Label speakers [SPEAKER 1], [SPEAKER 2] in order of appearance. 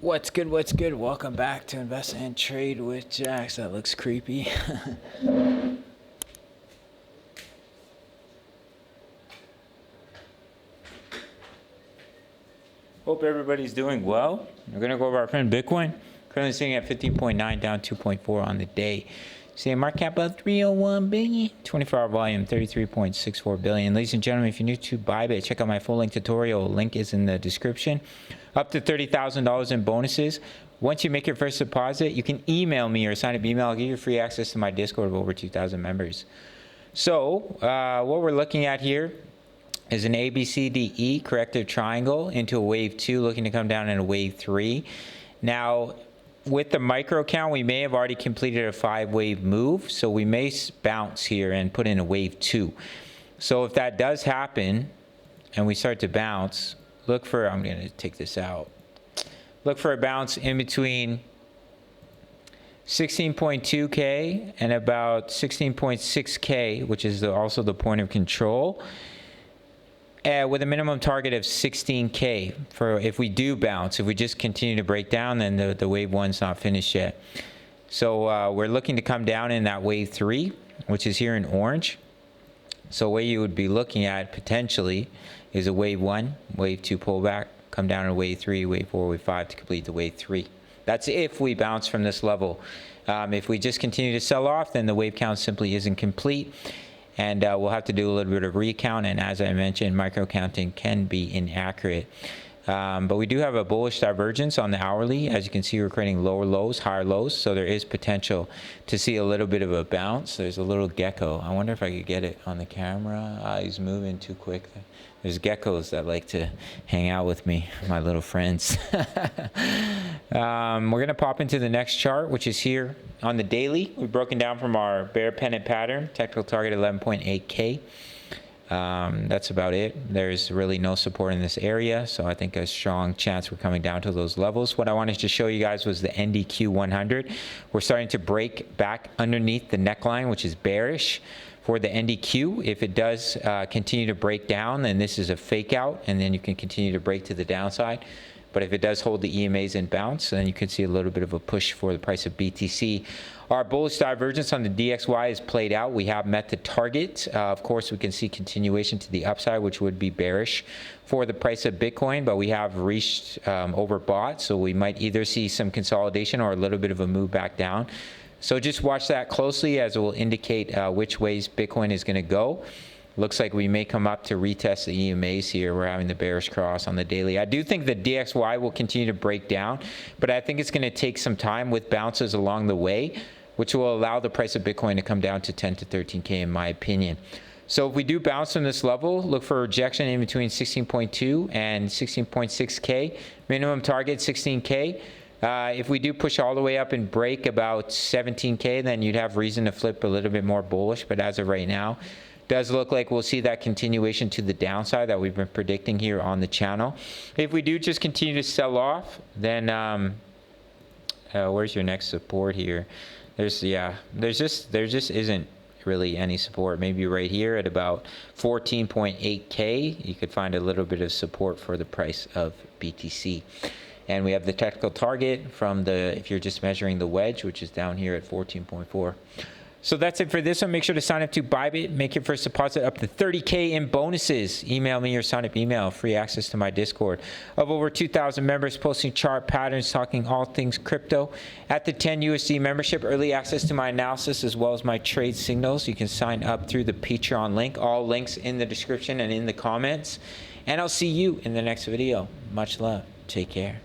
[SPEAKER 1] What's good? What's good? Welcome back to Invest and Trade with Jax. That looks creepy. Hope everybody's doing well. We're going to go over our friend Bitcoin. Currently sitting at 15.9, down 2.4 on the day. See market cap of 301 billion, 24-hour volume 33.64 billion. Ladies and gentlemen, if you're new to Bybit, check out my full link tutorial. Link is in the description. Up to $30,000 in bonuses. Once you make your first deposit, you can email me or sign up email. I'll give you free access to my Discord of over 2,000 members. So what we're looking at here is an ABCDE corrective triangle into a wave 2, looking to come down in a wave 3. Now, with the micro count, we may have already completed a 5-wave move, so we may bounce here and put in a wave 2. So if that does happen and we start to bounce, look for, I'm going to take this out, look for a bounce in between 16.2K and about 16.6K, which is also the point of control, with a minimum target of 16K for if we do bounce. If we just continue to break down, then the wave 1's not finished yet. So we're looking to come down in that wave 3, which is here in orange. So what you would be looking at potentially is a wave 1, wave 2 pullback, come down to wave 3, wave 4, wave 5 to complete the wave 3. That's if we bounce from this level. If we just continue to sell off, then the wave count simply isn't complete. And we'll have to do a little bit of recount. And as I mentioned, micro counting can be inaccurate. But we do have a bullish divergence on the hourly. As you can see, we're creating lower lows, higher lows. So there is potential to see a little bit of a bounce. There's a little gecko. I wonder if I could get it on the camera. He's moving too quick. There's geckos that like to hang out with me, my little friends. We're going to pop into the next chart, which is here on the daily. We've broken down from our bear pennant pattern, technical target 11.8K. That's about it. There's really no support in this area, so I think a strong chance we're coming down to those levels. What I wanted to show you guys was the NDQ 100. We're starting to break back underneath the neckline, which is bearish for the NDQ. If it does continue to break down, then this is a fake out, and then you can continue to break to the downside. But if it does hold the EMAs and bounce, then you can see a little bit of a push for the price of BTC. Our bullish divergence on the DXY is played out. We have met the target. Of course, we can see continuation to the upside, which would be bearish for the price of Bitcoin, but we have reached overbought, so we might either see some consolidation or a little bit of a move back down. So just watch that closely, as it will indicate which ways Bitcoin is going to go. Looks like we may come up to retest the EMAs here. We're having the bearish cross on the daily. I do think the DXY will continue to break down, but I think it's going to take some time with bounces along the way, which will allow the price of Bitcoin to come down to 10 to 13K in my opinion. So if we do bounce from this level, look for a rejection in between 16.2 and 16.6K. Minimum target 16K. If we do push all the way up and break about 17K, then you'd have reason to flip a little bit more bullish. But as of right now, does look like we'll see that continuation to the downside that we've been predicting here on the channel. If we do just continue to sell off, then where's your next support here? There just isn't really any support. Maybe right here at about 14.8K, you could find a little bit of support for the price of BTC. And we have the technical target from the, if you're just measuring the wedge, which is down here at 14.4. So that's it for this one. Make sure to sign up to Bybit. Make your first deposit up to 30K in bonuses. Email me or sign up email. Free access to my Discord of over 2,000 members, posting chart patterns, talking all things crypto. At the 10 USD membership, early access to my analysis as well as my trade signals. You can sign up through the Patreon link. All links in the description and in the comments. And I'll see you in the next video. Much love. Take care.